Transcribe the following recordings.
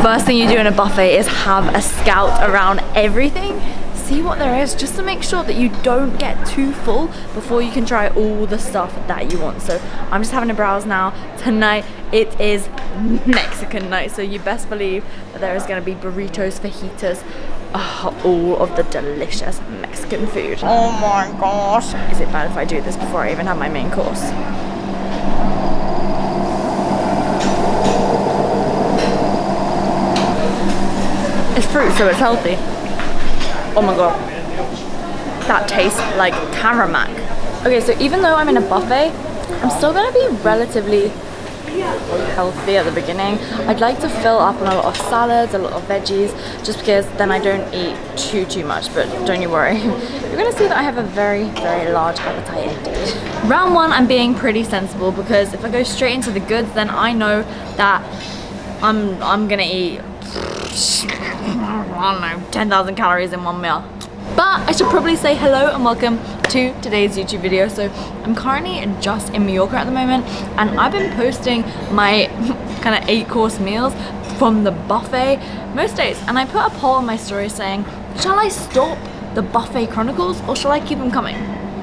first thing you do in a buffet is have a scout around everything. See what there is, just to make sure that you don't get too full before you can try all the stuff that you want. So I'm just having a browse now. Tonight it is Mexican night, so you best believe that there is going to be burritos, fajitas, all of the delicious Mexican food. Oh my gosh. Is it bad if I do this before I even have my main course? It's fruit, so it's healthy. Oh my god, that tastes like caramel. Okay, so even though I'm in a buffet, I'm still gonna be relatively healthy at the beginning. I'd like to fill up on a lot of salads, a lot of veggies, just because then I don't eat too much, but don't you worry. You're gonna see that I have a very large appetite indeed. Round one, I'm being pretty sensible, because if I go straight into the goods, then I know that I'm gonna eat, I don't know, 10,000 calories in one meal. But I should probably say hello and welcome to today's YouTube video. So I'm currently just in Mallorca at the moment, and I've been posting my kind of 8-course meals from the buffet most days. And I put a poll on my story saying, shall I stop the buffet chronicles or shall I keep them coming?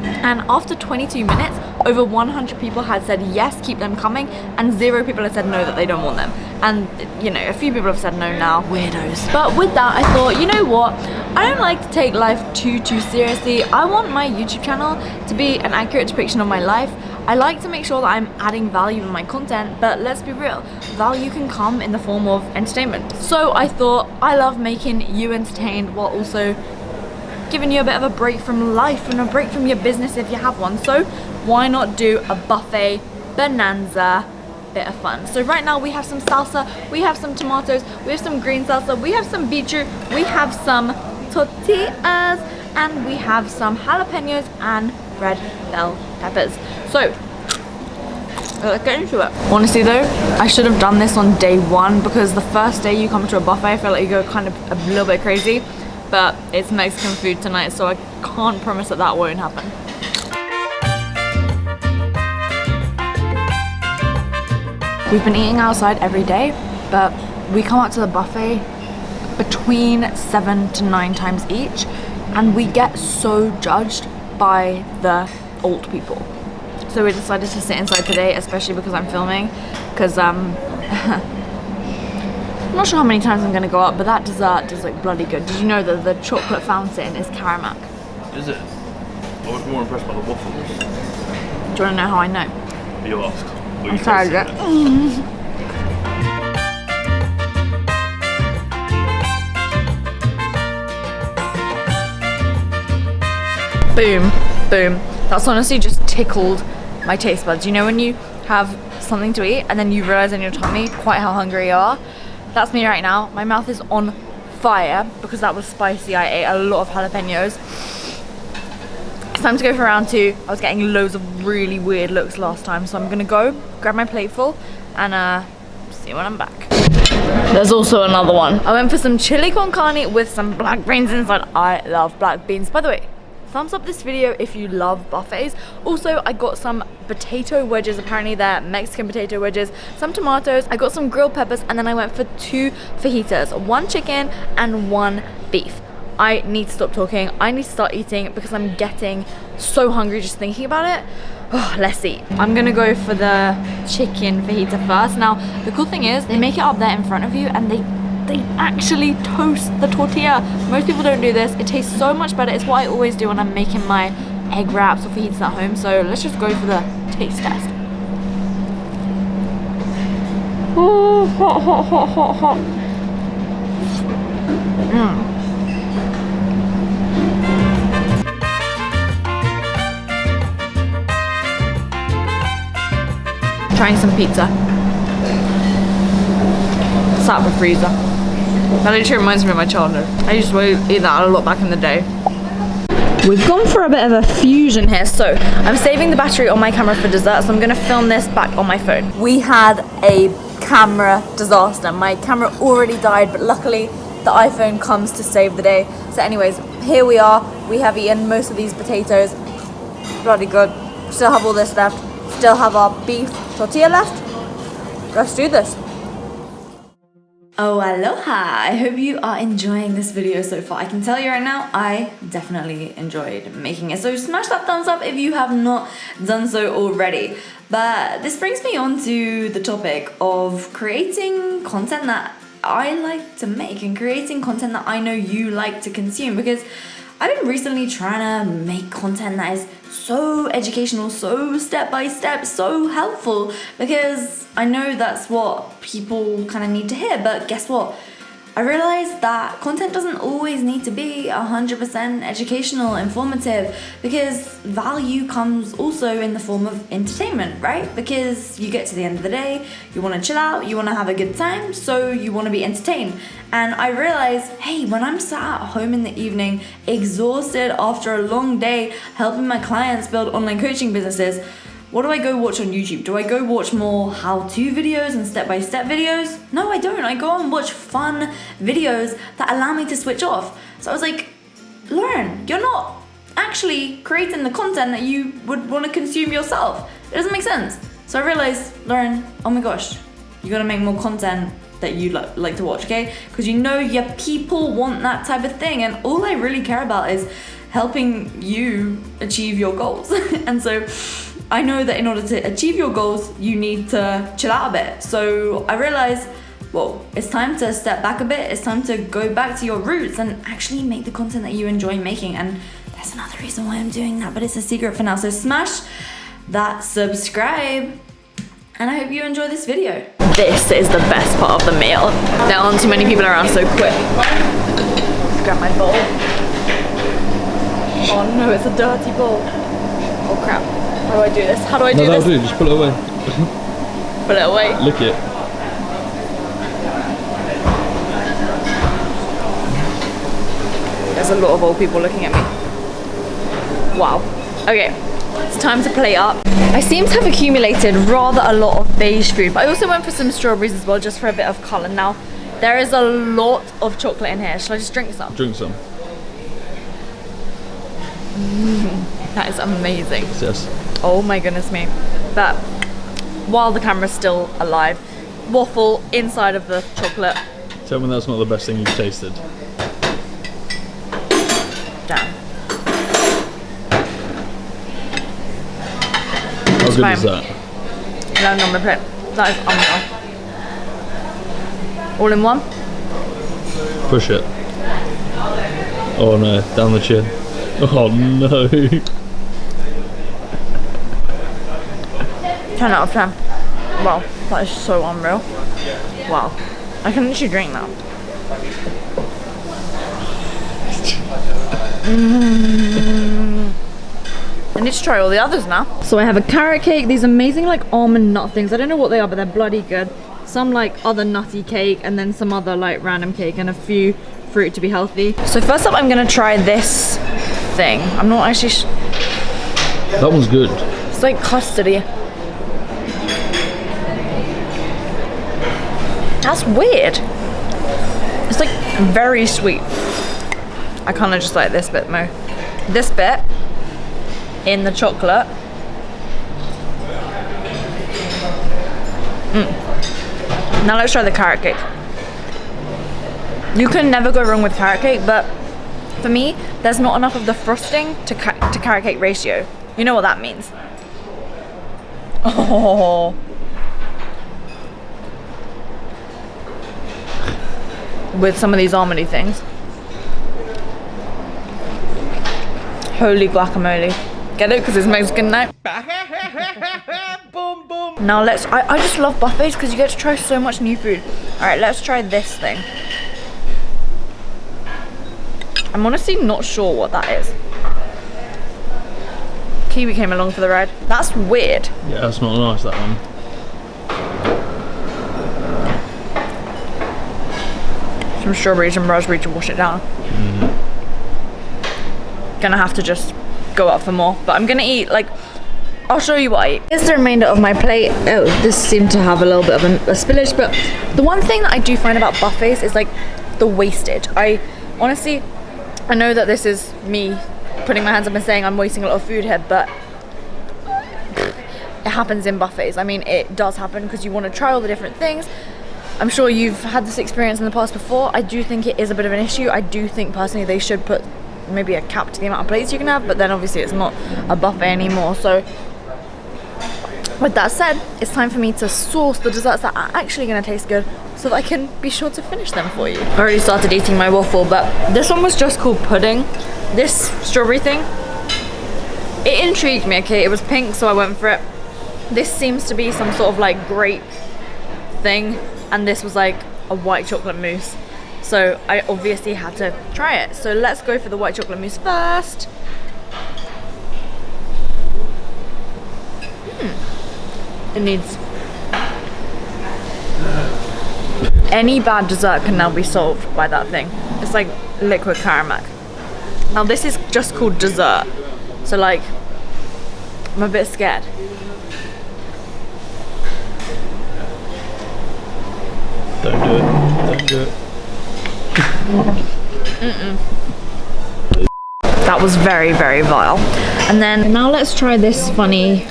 And after 22 minutes, over 100 people had said yes, keep them coming, and 0 people had said no, that they don't want them. And you know, a few people have said no now. Weirdos. But with that, I thought, you know what, I don't like to take life too seriously. I want my YouTube channel to be an accurate depiction of my life. I like to make sure that I'm adding value in my content, but let's be real, value can come in the form of entertainment. So I thought, I love making you entertained while also giving you a bit of a break from life and a break from your business if you have one. So why not do a buffet bonanza bit of fun? So right now we have some salsa, we have some tomatoes, we have some green salsa, we have some beetroot, we have some tortillas, and we have some jalapenos and red bell peppers. So let's get into it. Honestly though, I should have done this on day one, because the first day you come to a buffet, I feel like you go kind of a little bit crazy. But it's Mexican food tonight, so I can't promise that that won't happen. We've been eating outside every day, but we come out to the buffet between 7 to 9 times each, and we get so judged by the old people. So we decided to sit inside today, especially because I'm filming, because I'm not sure how many times I'm going to go up, but that dessert is like bloody good. Did you know that the chocolate fountain is caramel? Is it? I was more impressed by the waffles. Do you want to know how I know? You asked. I'm sorry. Boom, boom. That's honestly just tickled my taste buds. You know when you have something to eat and then you realize in your tummy quite how hungry you are? That's me right now. My mouth is on fire because that was spicy. I ate a lot of jalapenos. It's time to go for round 2. I was getting loads of really weird looks last time, so I'm gonna go grab my plateful and see when I'm back. There's also another one. I went for some chili con carne with some black beans inside. I love black beans. By the way, thumbs up this video if you love buffets. Also, I got some potato wedges. Apparently they're Mexican potato wedges, some tomatoes, I got some grilled peppers, and then I went for 2 fajitas, 1 chicken and 1 beef. I need to stop talking. I need to start eating because I'm getting so hungry just thinking about it. Oh, let's eat. I'm gonna go for the chicken fajita first. Now, the cool thing is they make it up there in front of you, and they actually toast the tortilla. Most people don't do this. It tastes so much better. It's what I always do when I'm making my egg wraps or fajitas at home. So let's just go for the taste test. Oh, hot, hot, hot, hot, hot. Trying some pizza. Sat up a freezer. That literally reminds me of my childhood. I used to eat that a lot back in the day. We've gone for a bit of a fusion here, so I'm saving the battery on my camera for dessert, so I'm gonna film this back on my phone. We had a camera disaster. My camera already died, but luckily the iPhone comes to save the day. So anyways, here we are. We have eaten most of these potatoes. Bloody good. Still have all this left. Still have our beef tortilla left. Let's do this. Oh, aloha! I hope you are enjoying this video so far. I can tell you right now, I definitely enjoyed making it. So smash that thumbs up if you have not done so already. But this brings me on to the topic of creating content that I like to make and creating content that I know you like to consume, because I've been recently trying to make content that is so educational, so step by step, so helpful, because I know that's what people kind of need to hear. But guess what? I realized that content doesn't always need to be 100% educational, informative, because value comes also in the form of entertainment, right? Because you get to the end of the day, you want to chill out, you want to have a good time, so you want to be entertained. And I realized, hey, when I'm sat at home in the evening, exhausted after a long day helping my clients build online coaching businesses, what do I go watch on YouTube? Do I go watch more how-to videos and step-by-step videos? No, I don't. I go and watch fun videos that allow me to switch off. So I was like, Lauren, you're not actually creating the content that you would want to consume yourself. It doesn't make sense. So I realized, Lauren, oh my gosh, you gotta make more content that you like to watch, okay? Because you know your people want that type of thing, and all I really care about is helping you achieve your goals. And so I know that in order to achieve your goals, you need to chill out a bit. So I realized, well, it's time to step back a bit. It's time to go back to your roots and actually make the content that you enjoy making. And there's another reason why I'm doing that, but it's a secret for now. So smash that subscribe, and I hope you enjoy this video. This is the best part of the meal. There aren't too many people around, so quick. Grab my bowl. Oh no, it's a dirty bowl. Oh crap. How do I do this? How do I do this? No, that'll do. Just pull it away. Pull it away. Lick it. There's a lot of old people looking at me. Wow. Okay, it's time to plate up. I seem to have accumulated rather a lot of beige food, but I also went for some strawberries as well, just for a bit of colour. Now, there is a lot of chocolate in here. Shall I just drink some? Drink some. That is amazing. Yes. Oh my goodness me. But while the camera's still alive, waffle inside of the chocolate. Tell me that's not the best thing you've tasted. Damn. How good is that? Land on my plate. That is unreal. All in one? Push it. Oh no, down the chin. Oh no. 10 out of 10. Wow, that is so unreal. Wow. I can literally drink that. I need to try all the others now. So I have a carrot cake, these amazing like almond nut things. I don't know what they are, but they're bloody good. Some like other nutty cake, and then some other like random cake, and a few fruit to be healthy. So first up, I'm gonna try this thing. I'm not actually That one's good. It's like custardy. That's weird. It's like very sweet. I kind of just like this bit more. This bit in the chocolate. Now let's try the carrot cake. You can never go wrong with carrot cake, but for me, there's not enough of the frosting to carrot cake ratio. You know what that means. Oh. With some of these almondy things. Holy guacamole. Get it? Because it's Mexican now. Boom, boom. Now let's, I just love buffets because you get to try so much new food. Alright, let's try this thing. I'm honestly not sure what that is. Kiwi came along for the ride. That's weird. Yeah, that's not nice, that one. Some strawberries and raspberry to wash it down. Gonna have to just go up for more, but I'm gonna eat like, I'll show you what I eat. Here's the remainder of my plate. Oh, this seemed to have a little bit of a spillage, but the one thing that I do find about buffets is like the wastage. I honestly, I know that this is me putting my hands up and saying I'm wasting a lot of food here, but it happens in buffets. I mean, it does happen because you want to try all the different things, I'm sure you've had this experience in the past before. I do think it is a bit of an issue. I do think personally they should put maybe a cap to the amount of plates you can have, but then obviously it's not a buffet anymore. So with that said, it's time for me to source the desserts that are actually going to taste good so that I can be sure to finish them for you. I already started eating my waffle, but this one was just called pudding. This strawberry thing, it intrigued me, okay? It was pink, so I went for it. This seems to be some sort of like grape thing, and this was like a white chocolate mousse. So I obviously had to try it. So let's go for the white chocolate mousse first. It needs... Any bad dessert can now be solved by that thing. It's like liquid caramel. Now this is just called dessert. So like, I'm a bit scared. Don't do it. Don't do it. That was very, very vile. And then now let's try this funny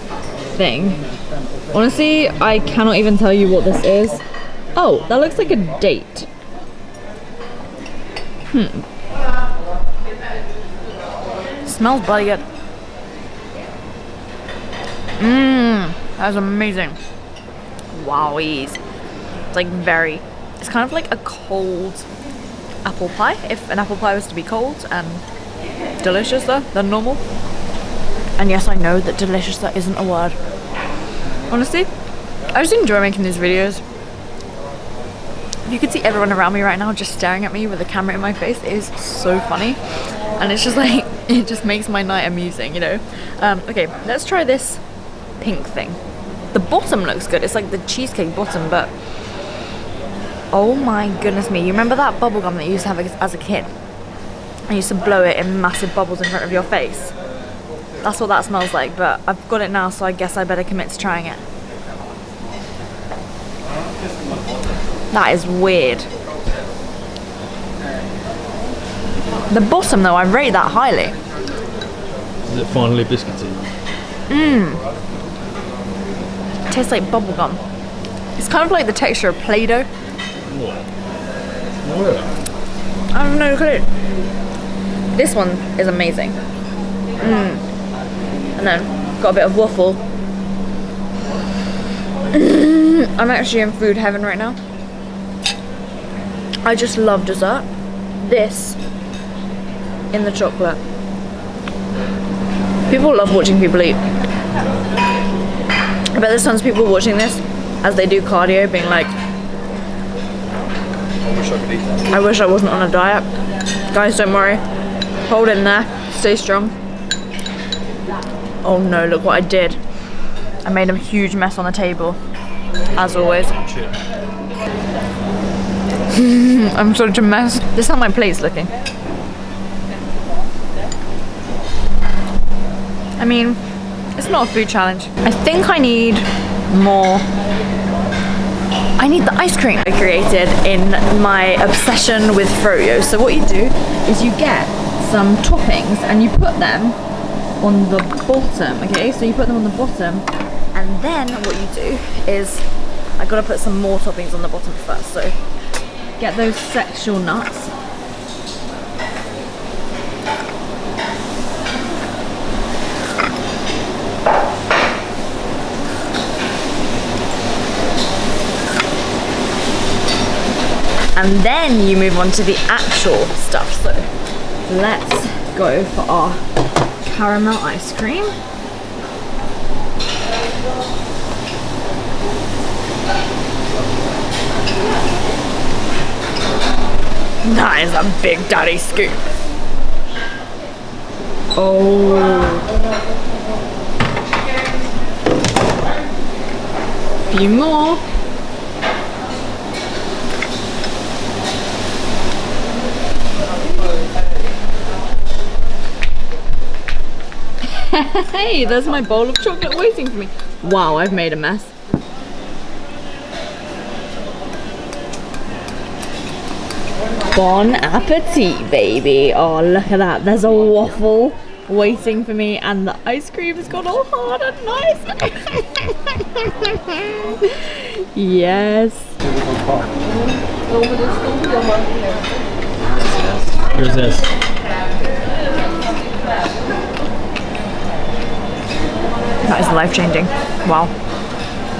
thing. Honestly, I cannot even tell you what this is. Oh, that looks like a date. Smells bloody good. That's amazing. Wowies. It's like very, it's kind of like a cold apple pie, if an apple pie was to be cold and deliciouser than normal. And yes, I know that deliciouser isn't a word. Honestly, I just enjoy making these videos. You can see everyone around me right now just staring at me with a camera in my face. It is so funny. And it's just like, it just makes my night amusing, you know? Okay, let's try this pink thing. The bottom looks good. It's like the cheesecake bottom, but oh my goodness me. You remember that bubble gum that you used to have as a kid? I used to blow it in massive bubbles in front of your face. That's what that smells like, but I've got it now, so I guess I better commit to trying it. That is weird. The bottom though, I rate that highly. Is it finally biscuity? It tastes like bubble gum. It's kind of like the texture of Play-Doh. What? Where? I have no clue. This one is amazing. And then got a bit of waffle. I'm actually in food heaven right now. I just love dessert. This in the chocolate. People love watching people eat. I bet there's tons of people watching this as they do cardio being like, I wish I could eat that. I wish I wasn't on a diet. Guys, don't worry. Hold in there. Stay strong. Oh no, look what I did. I made a huge mess on the table. As always. Shit. I'm such a mess. This is how my plate's looking. I mean, it's not a food challenge. I think I need more. I need the ice cream I created in my obsession with froyo. So what you do is you get some toppings and you put them on the bottom, okay? So you put them on the bottom, and then what you do is, I gotta put some more toppings on the bottom first. So get those sexual nuts. And then you move on to the actual stuff. So let's go for our caramel ice cream. That is a big daddy scoop. Oh. A few more. Hey, there's my bowl of chocolate waiting for me. Wow, I've made a mess. Bon appetit, baby. Oh, look at that. There's a waffle waiting for me, and the ice cream's got all hard and nice. Yes. Here's this. That is life-changing. Wow.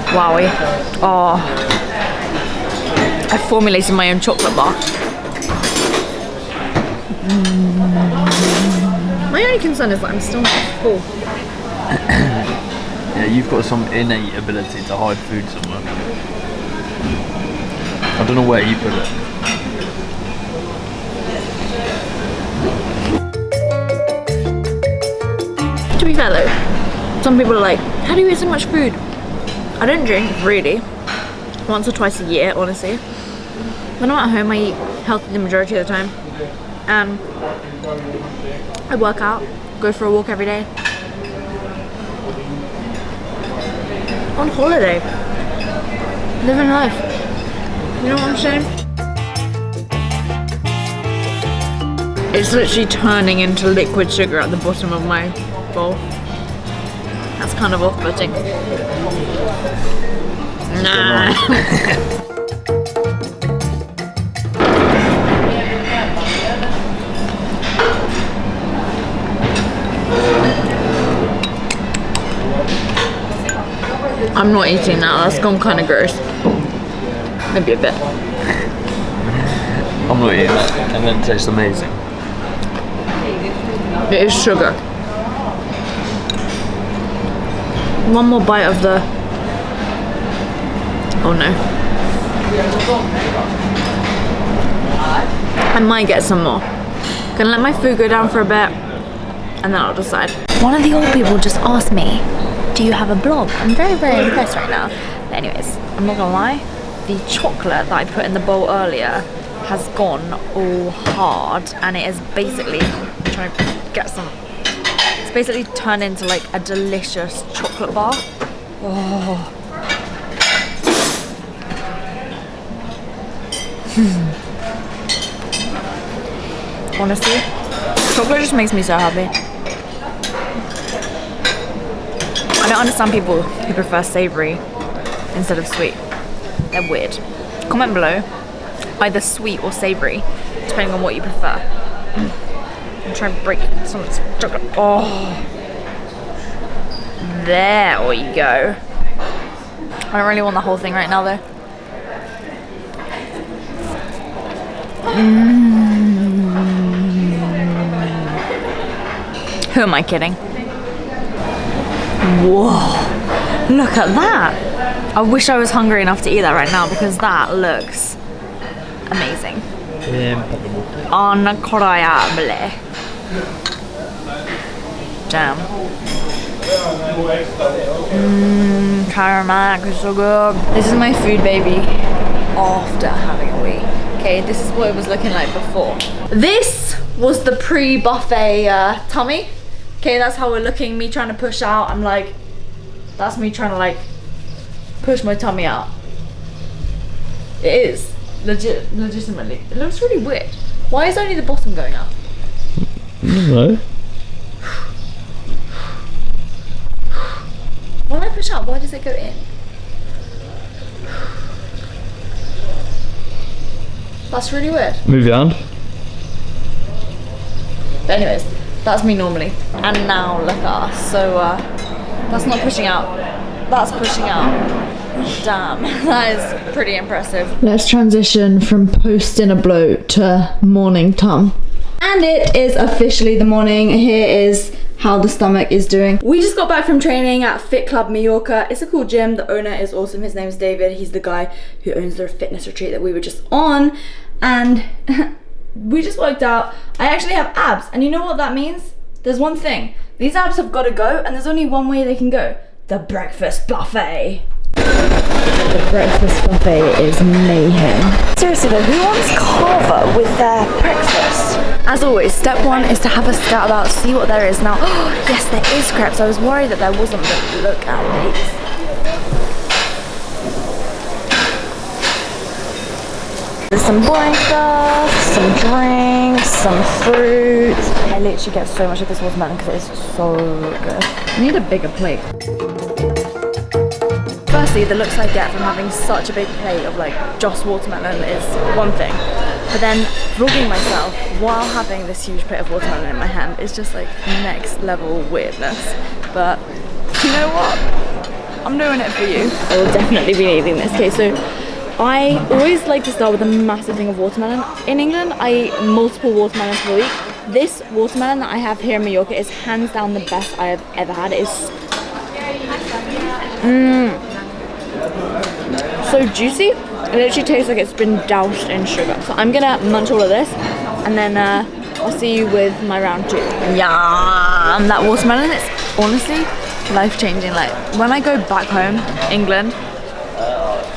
Wowie. Oh. I formulated my own chocolate bar. My only concern is that I'm still not full. Yeah, you've got some innate ability to hide food somewhere. I don't know where you put it. To be fair though, some people are like, how do you eat so much food? I don't drink really. Once or twice a year, honestly. When I'm at home, I eat healthy the majority of the time. And I work out, go for a walk every day. On holiday. Living life. You know what I'm saying? It's literally turning into liquid sugar at the bottom of my bowl. That's kind of off-putting. Nah. I'm not eating that, that's gone kind of gross. Maybe a bit. I'm not eating that, and then it tastes amazing. It is sugar. One more bite of the... Oh no. I might get some more. Gonna let my food go down for a bit, and then I'll decide. One of the old people just asked me, do you have a blog? I'm very, very impressed right now. But anyways, I'm not gonna lie, the chocolate that I put in the bowl earlier has gone all hard, and it is basically, I'm trying to get some, it's basically turned into like a delicious chocolate bar. Oh. Honestly, chocolate just makes me so happy. I don't understand people who prefer savoury instead of sweet. They're weird. Comment below, either sweet or savoury, depending on what you prefer. I'm trying to break some chocolate. Oh. There you go. I don't really want the whole thing right now though. Who am I kidding? Whoa, look at that. I wish I was hungry enough to eat that right now because that looks amazing. Impeccable. Incroyable. Damn. Caramel is so good. This is my food, baby, after having a wee. Okay, this is what it was looking like before. This was the pre-buffet tummy. Okay, that's how we're looking. Me trying to push out. I'm like, that's me trying to like push my tummy out. It is legitimately. It looks really weird. Why is only the bottom going up? I don't know. When I push out, why does it go in? That's really weird. Move your hand. But anyways, that's me normally. And now look at us. So that's not pushing out. That's pushing out. Damn, that is pretty impressive. Let's transition from post-dinner bloat to morning tum. And it is officially the morning. Here is how the stomach is doing. We just got back from training at Fit Club Mallorca. It's a cool gym. The owner is awesome. His name is David. He's the guy who owns the fitness retreat that we were just on. And we just worked out. I actually have abs. And you know what that means? There's one thing. These abs have got to go, and there's only one way they can go. The breakfast buffet. The breakfast buffet is mayhem. Seriously though, who wants kava with their breakfast? As always, step one is to have a scout about, see what there is now. Oh, yes, there is crepes. I was worried that there wasn't, but look at these. There's some boring stuff, some drinks, some fruit. I literally get so much of this watermelon because it's so good. I need a bigger plate. Firstly, the looks I get from having such a big plate of like just watermelon is one thing. But then vlogging myself while having this huge plate of watermelon in my hand is just like next level weirdness. But you know what? I'm doing it for you. I will definitely be needing this. Okay, so I always like to start with a massive thing of watermelon. In England, I eat multiple watermelons per week. This watermelon that I have here in Mallorca is hands down the best I have ever had. It is so juicy. It literally tastes like it's been doused in sugar. So I'm gonna munch all of this and then I'll see you with my round 2. Yum! That watermelon is honestly life-changing. Like when I go back home, England,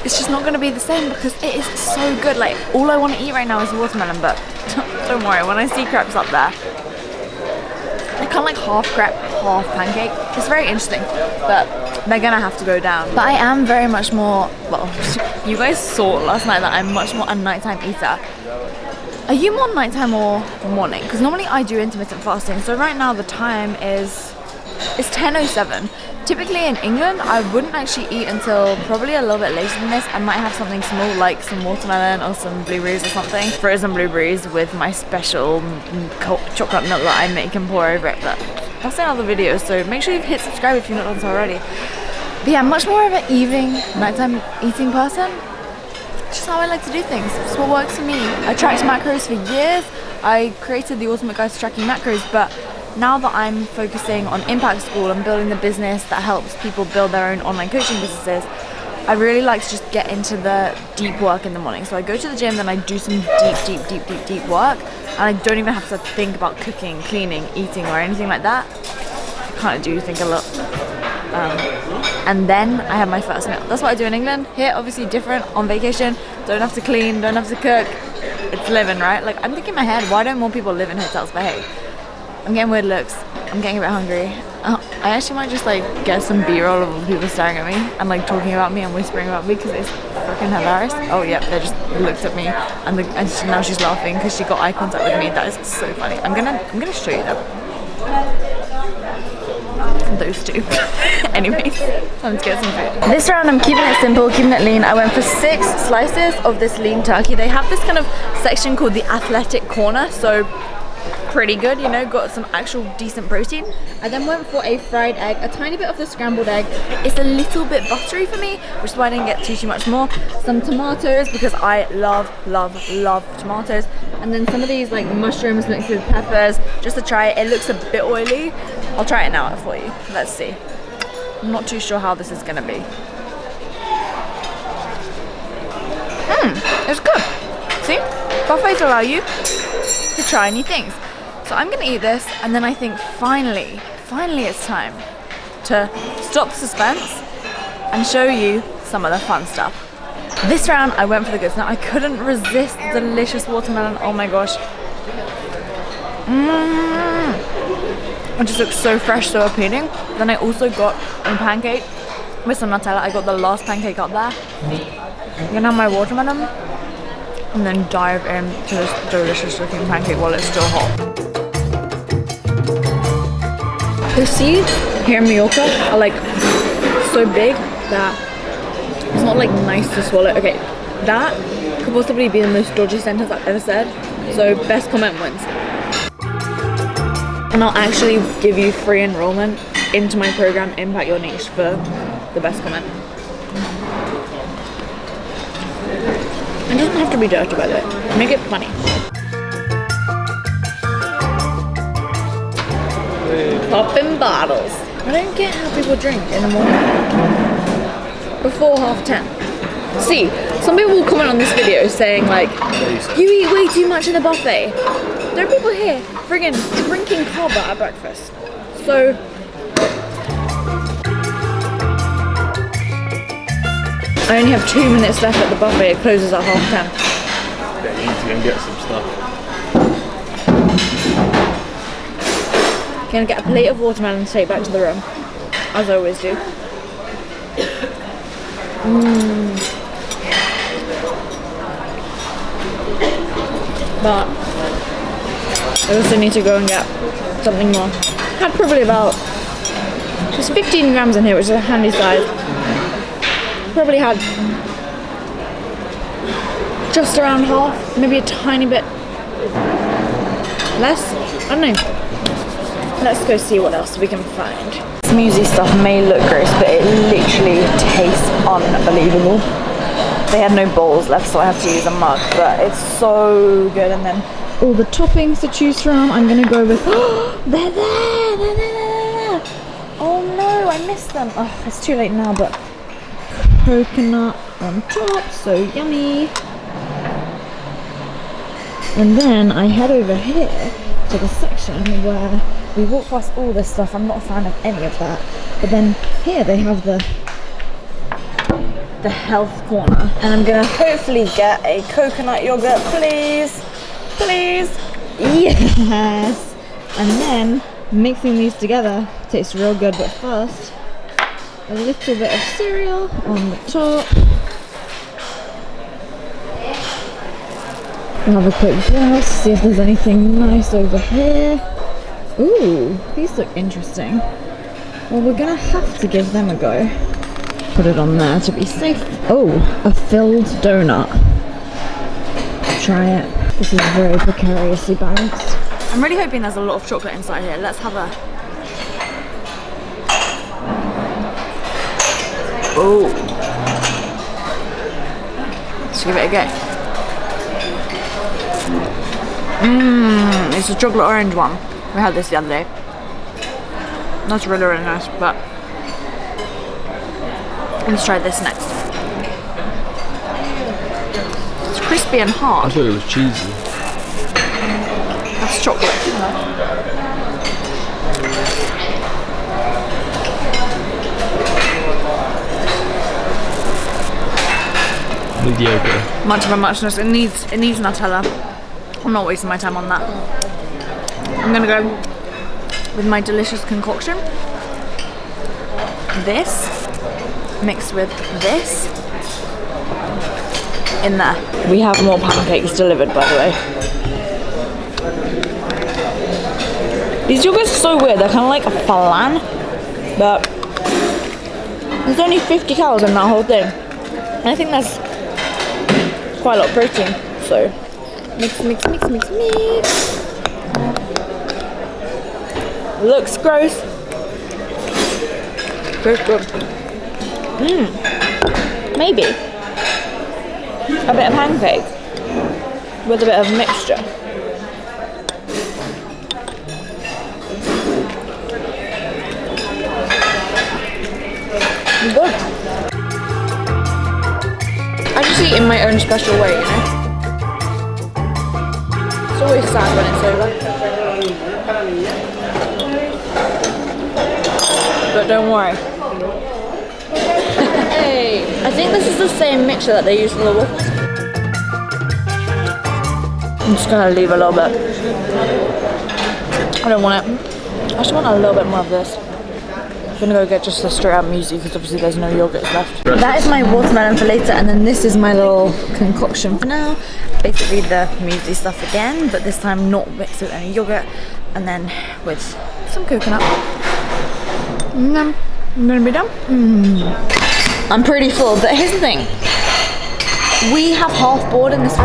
it's just not gonna be the same because it is so good. Like all I want to eat right now is watermelon, but don't worry, when I see crepes up there, they're kind of like half crepe, half pancake. It's very interesting, but they're gonna have to go down. But I am very much more, well, you guys saw last night that I'm much more a nighttime eater. Are you more nighttime or morning? Because normally I do intermittent fasting. So right now the time is 10:07. Typically in England, I wouldn't actually eat until probably a little bit later than this. I might have something small like some watermelon or some blueberries or something. Frozen blueberries with my special chocolate milk that I make and pour over it. But that's another video, so make sure you've hit subscribe if you've not done so already. But yeah, I'm much more of an evening, nighttime eating person. It's just how I like to do things. It's what works for me. I tracked macros for years. I created the ultimate guide to tracking macros, but now that I'm focusing on Impact School and building the business that helps people build their own online coaching businesses, I really like to just get into the deep work in the morning. So I go to the gym, then I do some deep work, and I don't even have to think about cooking, cleaning, eating, or anything like that. I kind of do think a lot. And then I have my first meal. That's what I do in England. Here, obviously different, on vacation, don't have to clean, don't have to cook. It's living, right? Like I'm thinking in my head, why don't more people live in hotels? But hey, I'm getting weird looks. I'm getting a bit hungry. I actually might just like get some B-roll of people staring at me and like talking about me and whispering about me because it's freaking hilarious. Oh yeah, they just looked at me and now she's laughing because she got eye contact with me. That is so funny. I'm gonna show you them. Those two. Anyways, time to get some food. This round I'm keeping it simple, keeping it lean. I went for 6 slices of this lean turkey. They have this kind of section called the athletic corner, so pretty good, you know, got some actual decent protein. I then went for a fried egg, a tiny bit of the scrambled egg. It's a little bit buttery for me, which is why I didn't get too much more. Some tomatoes, because I love tomatoes. And then some of these like mushrooms mixed with peppers, just to try it. It looks a bit oily. I'll try it now for you. Let's see. I'm not too sure how this is gonna be. It's good. See? Buffets allow you to try new things. So I'm gonna eat this, and then I think finally it's time to stop the suspense and show you some of the fun stuff. This round I went for the goods. Now I couldn't resist the delicious watermelon. Oh my gosh. It just looks so fresh, so appealing. Then I also got a pancake with some Nutella. I got the last pancake up there. I'm gonna have my watermelon and then dive into this delicious looking pancake while it's still hot. The seeds here in Mallorca are like so big that it's not like nice to swallow. Okay, that could possibly be the most dodgy sentence I've ever said. So best comment wins. And I'll actually give you free enrollment into my program Impact Your Niche for the best comment. It doesn't have to be dirty, by the way. Make it funny. Popping bottles. I don't get how people drink in the morning before 10:30. See, some people will comment on this video saying like, you eat way too much in the buffet. There are people here friggin' drinking cob at breakfast. So I only have 2 minutes left at the buffet. It closes at 10:30. Yeah, you need to go and get some stuff. Gonna get a plate of watermelon to take back to the room, as I always do. But I also need to go and get something more. Had probably about just 15 grams in here, which is a handy size. Probably had just around half, maybe a tiny bit less. I don't know. Let's go see what else we can find. Smoothie stuff may look gross, but it literally tastes unbelievable. They had no bowls left, so I have to use a mug, but it's so good. And then all the toppings to choose from. I'm gonna go with, they're there. Oh no, I missed them. Oh, it's too late now, but coconut on top, so yummy. And then I head over here to the section where we walk past all this stuff. I'm not a fan of any of that. But then here they have the health corner. And I'm gonna hopefully get a coconut yogurt, please. Please. Yes. And then mixing these together tastes real good, but first a little bit of cereal on the top. We'll have a quick browse to see if there's anything nice over here. Ooh, these look interesting. Well, we're gonna have to give them a go. Put it on there to be safe. Oh, a filled donut. Try it. This is very precariously balanced. I'm really hoping there's a lot of chocolate inside here. Let's have a... Oh. Let's give it a go. It's a chocolate orange one. We had this the other day. That's really, really nice, but let's try this next. It's crispy and hard. I thought it was cheesy. That's chocolate. Mediocre. Much of a muchness. It needs Nutella. I'm not wasting my time on that. I'm gonna go with my delicious concoction. This mixed with this in there. We have more pancakes delivered, by the way. These yogurts are so weird. They're kind of like a flan, but there's only 50 calories in that whole thing. And I think that's quite a lot of protein. So mix, mix, mix, mix, mix. Looks gross. Gross, good. Maybe a bit of pancake with a bit of mixture. Good. I just eat in my own special way, you know? It's always sad when it's over. But don't worry. Hey, I think this is the same mixture that they use for the waffles. I'm just gonna leave a little bit. I don't want it. I just want a little bit more of this. I'm gonna go get just a straight out muesli because obviously there's no yogurts left. That is my watermelon for later, and then this is my little concoction for now. Basically the muesli stuff again, but this time not mixed with any yogurt, and then with some coconut. I'm gonna be done. I'm pretty full, but here's the thing. We have half board in this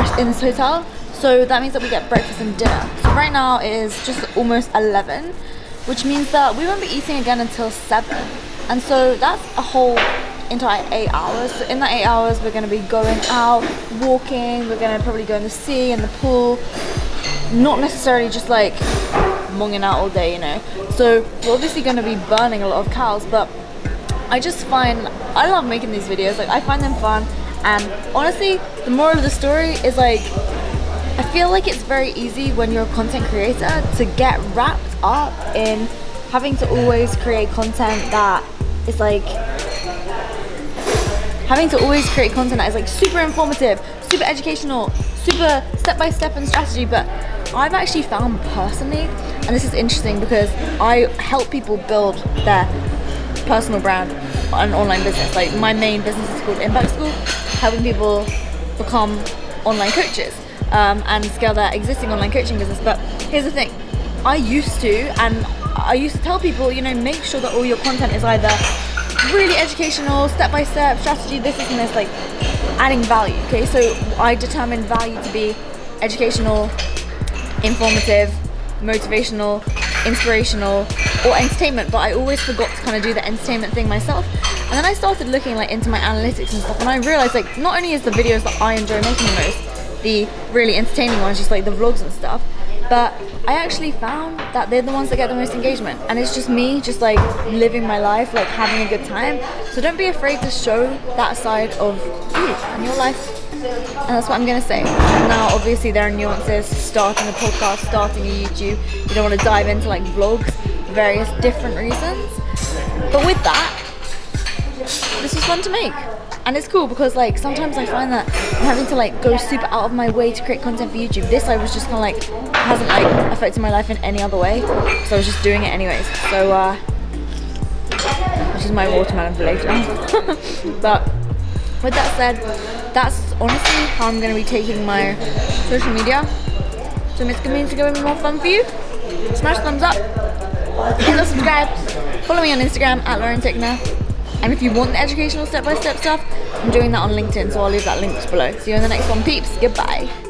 hotel, so that means that we get breakfast and dinner. So right now it is just almost 11, which means that we won't be eating again until 7. And so that's a whole entire 8 hours. So in that 8 hours, we're gonna be going out, walking, we're gonna probably go in the sea and the pool. Not necessarily just like monging out all day, you know. So we're obviously gonna be burning a lot of calories, but I just find, I love making these videos. Like, I find them fun, and honestly, the moral of the story is like, I feel like it's very easy when you're a content creator to get wrapped up in having to always create content that is like, super informative, super educational, super step-by-step and strategy. But I've actually found personally, and this is interesting because I help people build their personal brand and online business. Like, my main business is called Impact School, helping people become online coaches. and scale their existing online coaching business. But here's the thing, I used to tell people, you know, make sure that all your content is either really educational, step-by-step strategy, this and this, like adding value. Okay, so I determined value to be educational, informative, motivational, inspirational, or entertainment, but I always forgot to kind of do the entertainment thing myself. And then I started looking like into my analytics and stuff, and I realized like not only is the videos that I enjoy making the most the really entertaining ones, just like the vlogs and stuff, but I actually found that they're the ones that get the most engagement, and it's just me just like living my life, like having a good time. So don't be afraid to show that side of you and your life. And that's what I'm gonna say. Now obviously there are nuances, starting a podcast, starting a YouTube, you don't want to dive into like vlogs for various different reasons, but with that, this was fun to make. And it's cool because like sometimes I find that I'm having to like go super out of my way to create content for YouTube. This I was just kind of like, hasn't like affected my life in any other way, so I was just doing it anyways. So this is my watermelon for later. But with that said, that's honestly how I'm going to be taking my social media. So it's going to be more fun for you. Smash the thumbs up, hit the subscribe, follow me on Instagram at Tickner. And if you want the educational step-by-step stuff, I'm doing that on LinkedIn, so I'll leave that linked below. See you in the next one, peeps. Goodbye.